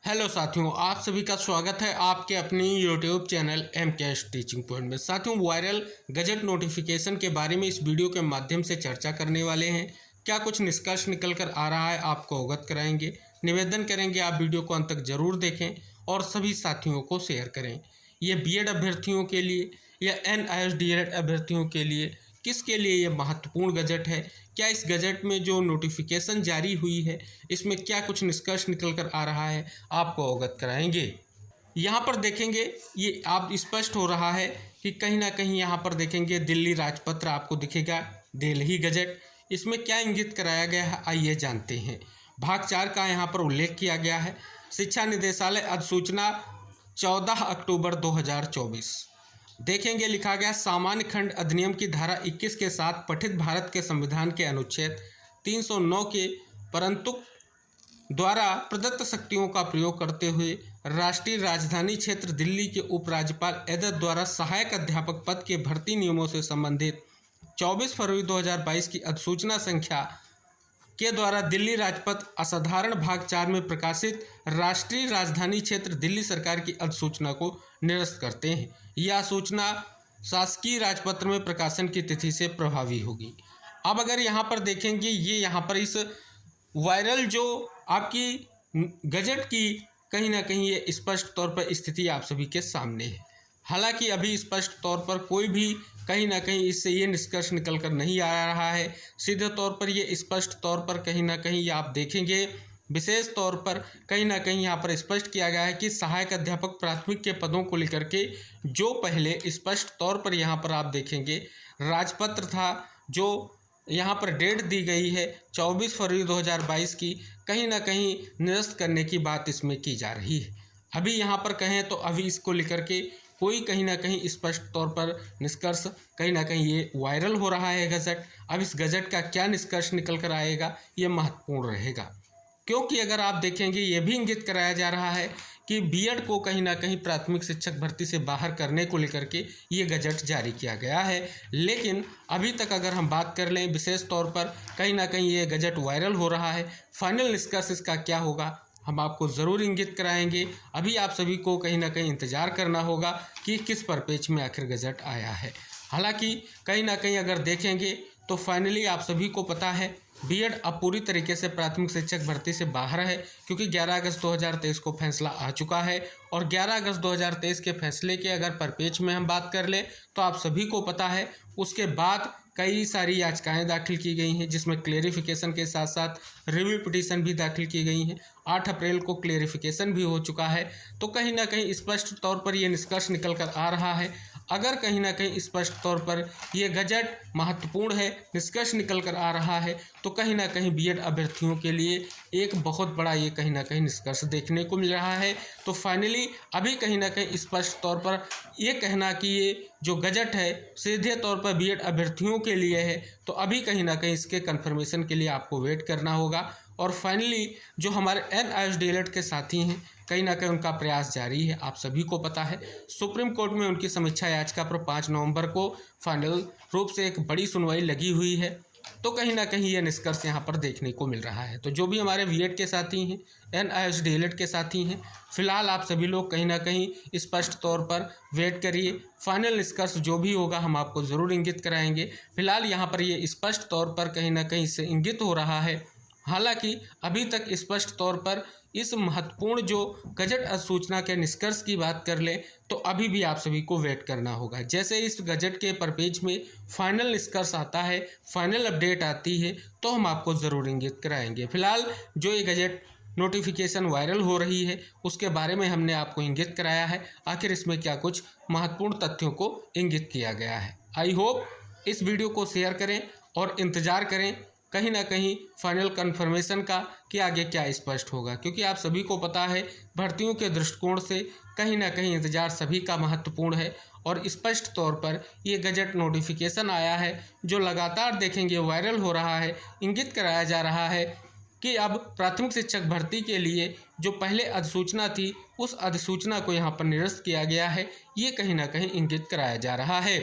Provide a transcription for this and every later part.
Hello साथियों, आप सभी का स्वागत है आपके अपनी YouTube channel MKS teaching point में। साथियों, वायरल गजट नोटिफिकेशन के बारे में इस वीडियो के माध्यम से चर्चा करने वाले हैं। क्या कुछ निष्कर्ष निकल कर आ रहा है, आपको अवगत कराएंगे। निवेदन करेंगे आप वीडियो को अंत तक जरूर देखें और सभी साथियों को शेयर करें। ये बीएड अभ्यर्थियों के लिए या एनआईएस डीएलएड अभ्यर्थियों के लिए किसके लिए ये महत्वपूर्ण गजट है, क्या इस गजट में जो नोटिफिकेशन जारी हुई है इसमें क्या कुछ निष्कर्ष निकल कर आ रहा है, आपको अवगत कराएंगे। यहाँ पर देखेंगे ये आप स्पष्ट हो रहा है कि कहीं ना कहीं यहाँ पर देखेंगे दिल्ली राजपत्र आपको दिखेगा, दिल्ली गजट। इसमें क्या इंगित कराया गया है, आइए जानते हैं। भाग 4 का यहाँ पर उल्लेख किया गया है। शिक्षा निदेशालय अधिसूचना 14 अक्टूबर 2024। देखेंगे लिखा गया, सामान्य खंड अधिनियम की धारा 21 के साथ पठित भारत के संविधान के अनुच्छेद 309 के परंतु द्वारा प्रदत्त शक्तियों का प्रयोग करते हुए राष्ट्रीय राजधानी क्षेत्र दिल्ली के उपराज्यपाल एदत द्वारा सहायक अध्यापक पद के भर्ती नियमों से संबंधित 24 फरवरी 2022 की अधिसूचना संख्या के द्वारा दिल्ली राजपत्र असाधारण भाग 4 में प्रकाशित राष्ट्रीय राजधानी क्षेत्र दिल्ली सरकार की अधिसूचना को निरस्त करते हैं। यह सूचना शासकीय राजपत्र में प्रकाशन की तिथि से प्रभावी होगी। अब अगर यहाँ पर देखेंगे, ये यहाँ पर इस वायरल जो आपकी गजट की कहीं ना कहीं ये स्पष्ट तौर पर स्थिति आप सभी के सामने है। हालांकि अभी स्पष्ट तौर पर कोई भी कहीं ना कहीं इससे ये निष्कर्ष निकल कर नहीं आ रहा है। सीधे तौर पर ये स्पष्ट तौर पर कहीं ना कहीं आप देखेंगे, विशेष तौर पर कहीं ना कहीं यहाँ पर स्पष्ट किया गया है कि सहायक अध्यापक प्राथमिक के पदों को लेकर के जो पहले स्पष्ट तौर पर यहाँ पर आप देखेंगे राजपत्र था, जो यहाँ पर डेट दी गई है 24 फरवरी 2022 की, कहीं ना कहीं निरस्त करने की बात इसमें की जा रही है। अभी यहाँ पर कहें तो अभी इसको लेकर के कोई कहीं ना कहीं स्पष्ट तौर पर निष्कर्ष कहीं ना कहीं ये वायरल हो रहा है गजट। अब इस गजट का क्या निष्कर्ष निकल कर आएगा ये महत्वपूर्ण रहेगा, क्योंकि अगर आप देखेंगे ये भी इंगित कराया जा रहा है कि बीएड को कहीं ना कहीं प्राथमिक शिक्षक भर्ती से बाहर करने को लेकर के ये गजट जारी किया गया है। लेकिन अभी तक अगर हम बात कर लें, विशेष तौर पर कहीं ना कहीं ये गजट वायरल हो रहा है। फाइनल निष्कर्ष इसका क्या होगा हम आपको ज़रूर इंगित कराएंगे। अभी आप सभी को कहीं ना कहीं इंतज़ार करना होगा कि किस परिपेक्ष में आखिर गजट आया है। हालांकि कहीं ना कहीं अगर देखेंगे तो फाइनली आप सभी को पता है बीएड अब पूरी तरीके से प्राथमिक शिक्षक भर्ती से बाहर है, क्योंकि 11 अगस्त 2023 को फैसला आ चुका है। और 11 अगस्त 2023 के फैसले के अगर परिप्रेक्ष्य में हम बात कर लें तो आप सभी को पता है उसके बाद कई सारी याचिकाएं दाखिल की गई हैं, जिसमें क्लेरिफिकेशन के साथ साथ रिव्यू पिटीशन भी दाखिल की गई हैं। 8 अप्रैल को क्लेरिफिकेशन भी हो चुका है। तो कहीं ना कहीं स्पष्ट तौर पर यह निष्कर्ष निकल कर आ रहा है, अगर कहीं ना कहीं स्पष्ट तौर पर यह गजट महत्वपूर्ण है, निष्कर्ष निकल कर आ रहा है, तो कहीं ना कहीं बीएड अभ्यर्थियों के लिए एक बहुत बड़ा ये कहीं ना कहीं निष्कर्ष देखने को मिल रहा है। तो फाइनली अभी कहीं ना कहीं स्पष्ट तौर पर ये कहना कि ये जो गजट है सीधे तौर पर बीएड अभ्यर्थियों के लिए है, तो अभी कहीं ना कहीं इसके कन्फर्मेशन के लिए आपको वेट करना होगा। और फाइनली जो हमारे एनआईएस डीएलएड के साथी हैं, कहीं ना कहीं उनका प्रयास जारी है। आप सभी को पता है सुप्रीम कोर्ट में उनकी समीक्षा याचिका पर 5 नवंबर को फाइनल रूप से एक बड़ी सुनवाई लगी हुई है। तो कहीं ना कहीं ये निष्कर्ष यहाँ पर देखने को मिल रहा है। तो जो भी हमारे बीएड के साथी हैं, एनआईएस डीएलएड के साथी हैं, फिलहाल आप सभी लोग कहीं ना कहीं स्पष्ट तौर पर वेट करिए। फाइनल निष्कर्ष जो भी होगा हम आपको ज़रूर इंगित कराएंगे। फिलहाल यहाँ पर ये स्पष्ट तौर पर कहीं ना कहीं इससे इंगित हो रहा है। हालांकि अभी तक स्पष्ट तौर पर इस महत्वपूर्ण जो गजट अधिसूचना के निष्कर्ष की बात कर लें तो अभी भी आप सभी को वेट करना होगा। जैसे इस गजट के परिपेक्ष्य में फाइनल निष्कर्ष आता है, फाइनल अपडेट आती है, तो हम आपको ज़रूर इंगित कराएंगे। फिलहाल जो ये गजट नोटिफिकेशन वायरल हो रही है उसके बारे में हमने आपको इंगित कराया है, आखिर इसमें क्या कुछ महत्वपूर्ण तथ्यों को इंगित किया गया है। आई होप इस वीडियो को शेयर करें और इंतज़ार करें कहीं ना कहीं फाइनल कन्फर्मेशन का कि आगे क्या स्पष्ट होगा, क्योंकि आप सभी को पता है भर्तियों के दृष्टिकोण से कहीं ना कहीं इंतज़ार सभी का महत्वपूर्ण है। और स्पष्ट तौर पर ये गजट नोटिफिकेशन आया है जो लगातार देखेंगे वायरल हो रहा है, इंगित कराया जा रहा है कि अब प्राथमिक शिक्षक भर्ती के लिए जो पहले अधिसूचना थी उस अधिसूचना को यहाँ पर निरस्त किया गया है, ये कहीं ना कहीं इंगित कराया जा रहा है।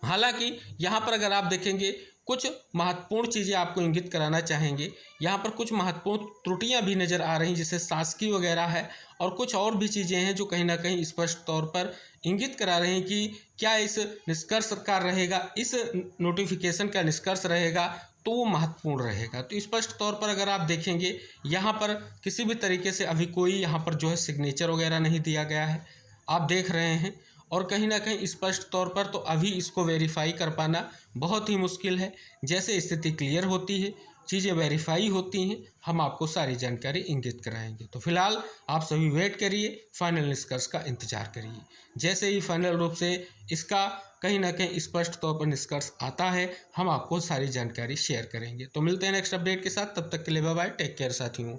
हालांकि यहाँ पर अगर आप देखेंगे कुछ महत्वपूर्ण चीज़ें आपको इंगित कराना चाहेंगे। यहाँ पर कुछ महत्वपूर्ण त्रुटियाँ भी नज़र आ रही हैं, जैसे शासकीय वगैरह है, और कुछ और भी चीज़ें हैं जो कहीं ना कहीं स्पष्ट तौर पर इंगित करा रहे हैं कि क्या इस निष्कर्ष का रहेगा, इस नोटिफिकेशन का निष्कर्ष रहेगा तो वो महत्वपूर्ण रहेगा। तो स्पष्ट तौर पर अगर आप देखेंगे, यहाँ पर किसी भी तरीके से अभी कोई यहाँ पर जो है सिग्नेचर वगैरह नहीं दिया गया है, आप देख रहे हैं। और कहीं ना कहीं स्पष्ट तौर पर तो अभी इसको वेरीफाई कर पाना बहुत ही मुश्किल है। जैसे स्थिति क्लियर होती है, चीज़ें वेरीफाई होती हैं, हम आपको सारी जानकारी इंगित कराएंगे। तो फिलहाल आप सभी वेट करिए, फाइनल निष्कर्ष का इंतजार करिए। जैसे ही फाइनल रूप से इसका कहीं ना कहीं स्पष्ट तौर पर निष्कर्ष आता है, हम आपको सारी जानकारी शेयर करेंगे। तो मिलते हैं नेक्स्ट अपडेट के साथ, तब तक के लिए बाय बाय, टेक केयर साथियों।